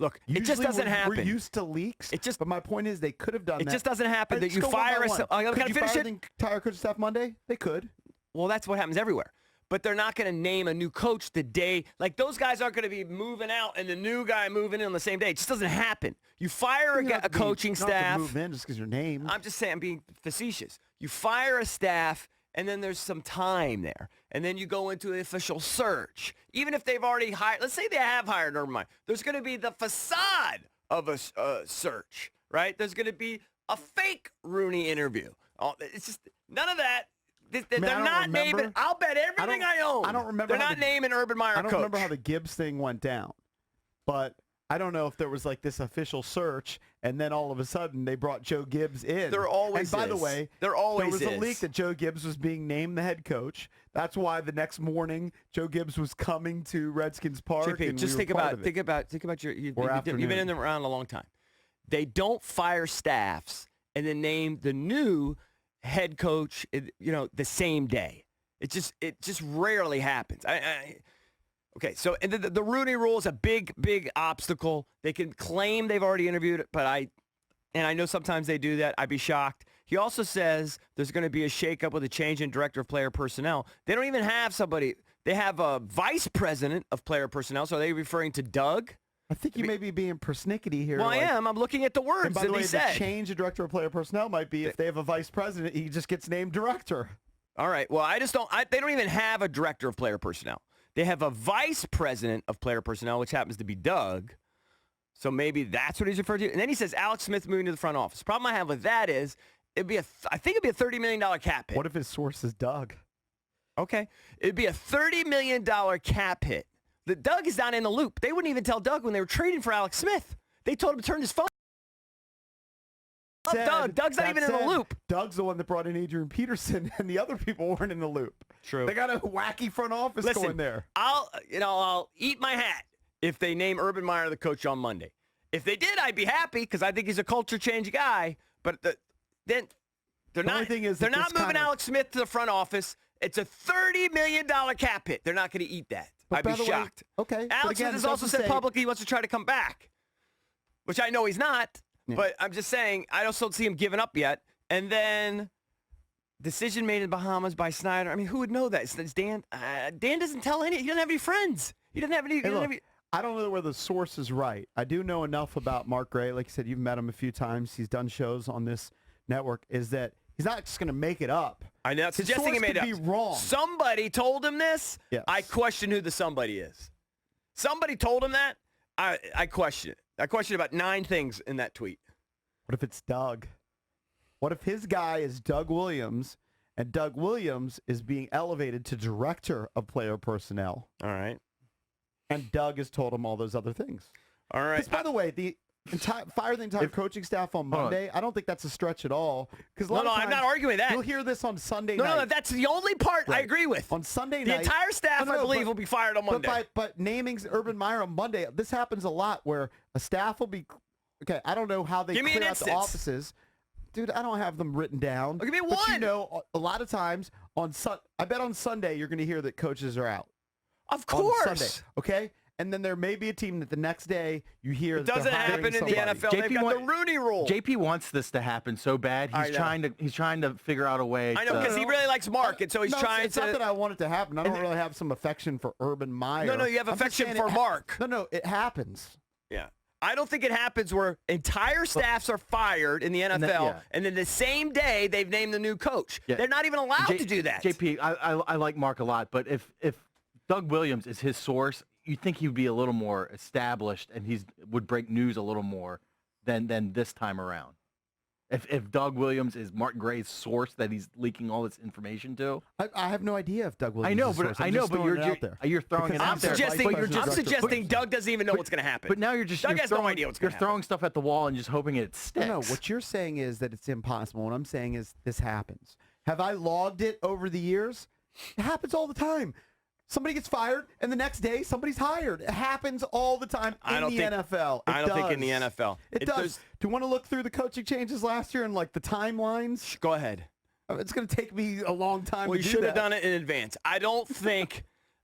Look, Usually it just doesn't happen. We're used to leaks. But my point is, they could have done that. It just doesn't happen that you fire. Could you fire the entire coaching staff Monday? They could. Well, that's what happens everywhere. But they're not going to name a new coach the day. Like, those guys aren't going to be moving out and the new guy moving in on the same day. It just doesn't happen. You fire a coaching staff. You don't have to move in just because your name. I'm just saying, I'm being facetious. You fire a staff, and then there's some time there. And then you go into the official search. Even if they've already hired, let's say they have hired, never mind. There's going to be the facade of a search, right? There's going to be a fake Rooney interview. It's just none of that. They're not naming. I'll bet everything I own. I don't remember. They're not naming Urban Meyer coach. I don't remember how the Gibbs thing went down, but I don't know if there was like this official search, and then all of a sudden they brought Joe Gibbs in. There always and by the way, there was a leak that Joe Gibbs was being named the head coach. That's why the next morning Joe Gibbs was coming to Redskins Park. JP, just think about your. You've been in them around a long time. They don't fire staffs and then name the new head coach, the same day. It just rarely happens. Okay, so and the Rooney Rule is a big obstacle. They can claim they've already interviewed it, but I know sometimes they do that. I'd be shocked. He also says there's going to be a shakeup with a change in director of player personnel. They don't even have somebody. They have a vice president of player personnel. So are they referring to Doug? I think you may be being persnickety here. Well, I am. I'm looking at the words and by the way, he said. The change of director of player personnel might be if they have a vice president, he just gets named director. All right. Well, they don't even have a director of player personnel. They have a vice president of player personnel, which happens to be Doug. So maybe that's what he's referring to. And then he says Alex Smith moving to the front office. The problem I have with that is I think it'd be a $30 million cap hit. What if his source is Doug? Okay. It'd be a $30 million cap hit. The Doug is not in the loop. They wouldn't even tell Doug when they were trading for Alex Smith. They told him to turn his phone. Doug's not even in the loop. Doug's the one that brought in Adrian Peterson, and the other people weren't in the loop. True. They got a wacky front office going there. I'll eat my hat if they name Urban Meyer the coach on Monday. If they did, I'd be happy because I think he's a culture change guy. But then they're not moving Alex Smith to the front office. It's a $30 million cap hit. They're not going to eat that. I'd be shocked. Okay. Alex Smith has also said publicly he wants to try to come back, which I know he's not. Yeah. But I'm just saying, I also don't see him giving up yet. And then decision made in the Bahamas by Snyder. I mean, who would know that? It's Dan. Dan doesn't tell any. He doesn't have any friends. He doesn't have any. I don't know where the source is right. I do know enough about Mark Gray. Like you said, you've met him a few times. He's done shows on this network. Is that he's not just going to make it up. I'm not suggesting he made it up. Be wrong. Somebody told him this. Yes. I question who the somebody is. Somebody told him that. I question it. I question about 9 things in that tweet. What if it's Doug? What if his guy is Doug Williams, and Doug Williams is being elevated to director of player personnel? All right. And Doug has told him all those other things. All right. Because, by the way, fire the entire coaching staff on Monday. I don't think that's a stretch at all. No, I'm not arguing that. You'll hear this on Sunday night. No, that's the only part I agree with. On Sunday night. The entire staff, I believe, will be fired on Monday. But naming Urban Meyer on Monday, this happens a lot where a staff will be, okay, I don't know how they clear out the offices. Dude, I don't have them written down. Give me one. But you know, a lot of times, I bet on Sunday you're going to hear that coaches are out. Of course. On Sunday, okay? And then there may be a team that the next day you hear it doesn't happen in the NFL. They've got the Rooney Rule. JP wants this to happen so bad. He's trying to figure out a way. I know because he really likes Mark, and so he's trying It's not that I want it to happen. I don't really have some affection for Urban Meyer. No, you have affection for Mark. No, it happens. Yeah. I don't think it happens where entire staffs are fired in the NFL, and then the same day they've named the new coach. Yeah. They're not even allowed to do that. JP, I like Mark a lot, but if Doug Williams is his source, you'd think he would be a little more established and would break news a little more than this time around. If Doug Williams is Mark Gray's source that he's leaking all this information to, I have no idea if Doug Williams. I know, but you're throwing it out there. I'm suggesting Doug doesn't even know what's going to happen. But now Doug has no idea what's going to happen. You're throwing stuff at the wall and just hoping it sticks. No, what you're saying is that it's impossible. What I'm saying is this happens. Have I logged it over the years? It happens all the time. Somebody gets fired, and the next day somebody's hired. It happens all the time in the NFL. I don't think in the NFL. It does. Do you want to look through the coaching changes last year and like the timelines? Go ahead. It's going to take me a long time. Well, you should have done it in advance. I don't think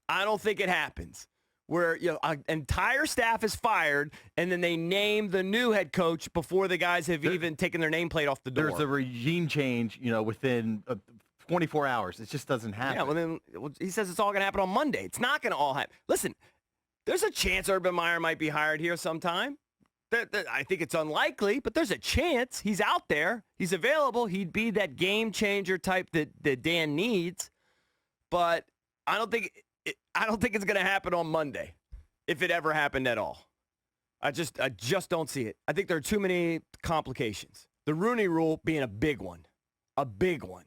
it happens where an entire staff is fired and then they name the new head coach before the guys have even taken their nameplate off the door. There's a regime change, within 24 hours. It just doesn't happen. Yeah, well, then he says it's all going to happen on Monday. It's not going to all happen. Listen, there's a chance Urban Meyer might be hired here sometime. I think it's unlikely, but there's a chance. He's out there. He's available. He'd be that game changer type that Dan needs. But I don't think it's going to happen on Monday, if it ever happened at all. I just don't see it. I think there are too many complications. The Rooney Rule being a big one. A big one.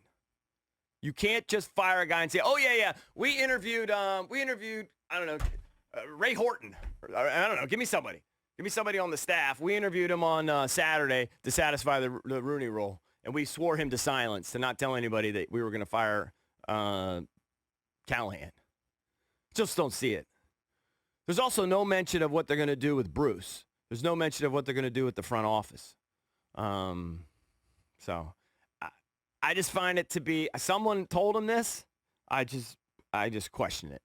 You can't just fire a guy and say, "Oh yeah, we interviewed I don't know, Ray Horton. I don't know. Give me somebody on the staff. We interviewed him on Saturday to satisfy the Rooney Rule, and we swore him to silence, to not tell anybody that we were going to fire Callahan." Just don't see it. There's also no mention of what they're going to do with Bruce. There's no mention of what they're going to do with the front office. So I just find it to be, someone told him this. I just question it.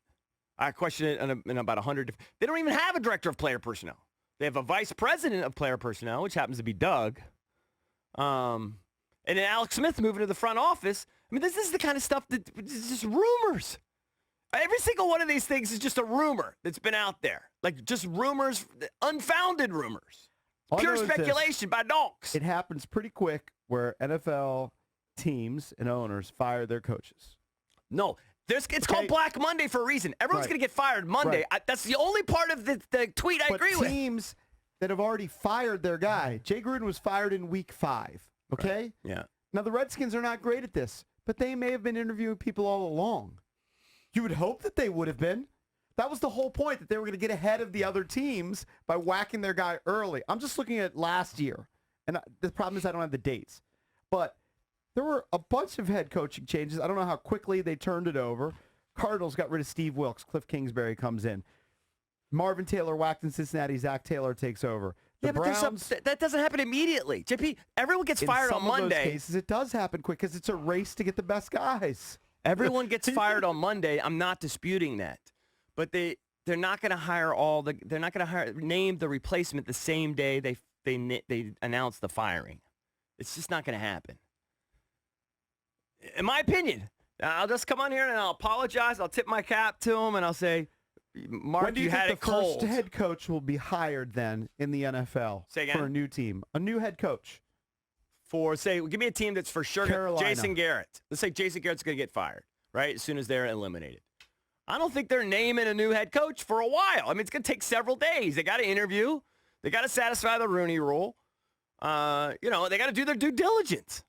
I question it in about 100. They don't even have a director of player personnel. They have a vice president of player personnel, which happens to be Doug. And then Alex Smith moving to the front office. I mean, this is the kind of stuff that is just rumors. Every single one of these things is just a rumor that's been out there. Like just rumors, unfounded rumors. Pure speculation by donks. It happens pretty quick where NFL teams and owners fire their coaches. No, it's called Black Monday for a reason. Everyone's going to get fired Monday. Right. That's the only part of the tweet I agree with. Teams that have already fired their guy. Jay Gruden was fired in week 5. Okay? Right. Yeah. Now, the Redskins are not great at this, but they may have been interviewing people all along. You would hope that they would have been. That was the whole point, that they were going to get ahead of the other teams by whacking their guy early. I'm just looking at last year, and the problem is I don't have the dates. But there were a bunch of head coaching changes. I don't know how quickly they turned it over. Cardinals got rid of Steve Wilkes. Cliff Kingsbury comes in. Marvin Taylor whacked in Cincinnati. Zach Taylor takes over. The Browns, but that doesn't happen immediately. JP, everyone gets fired on Monday. In some of those cases, it does happen quick because it's a race to get the best guys. Everyone gets fired on Monday. I'm not disputing that. But they're not going to hire they're not going to name the replacement the same day they announce the firing. It's just not going to happen. In my opinion, I'll just come on here and I'll apologize. I'll tip my cap to him and I'll say, Mark, when do you had think it the cold. first head coach will be hired then in the NFL for a new team? A new head coach. Give me a team that's for sure. Carolina. Jason Garrett. Let's say Jason Garrett's going to get fired, right, as soon as they're eliminated. I don't think they're naming a new head coach for a while. I mean, it's going to take several days. They got to interview. They got to satisfy the Rooney Rule. They got to do their due diligence.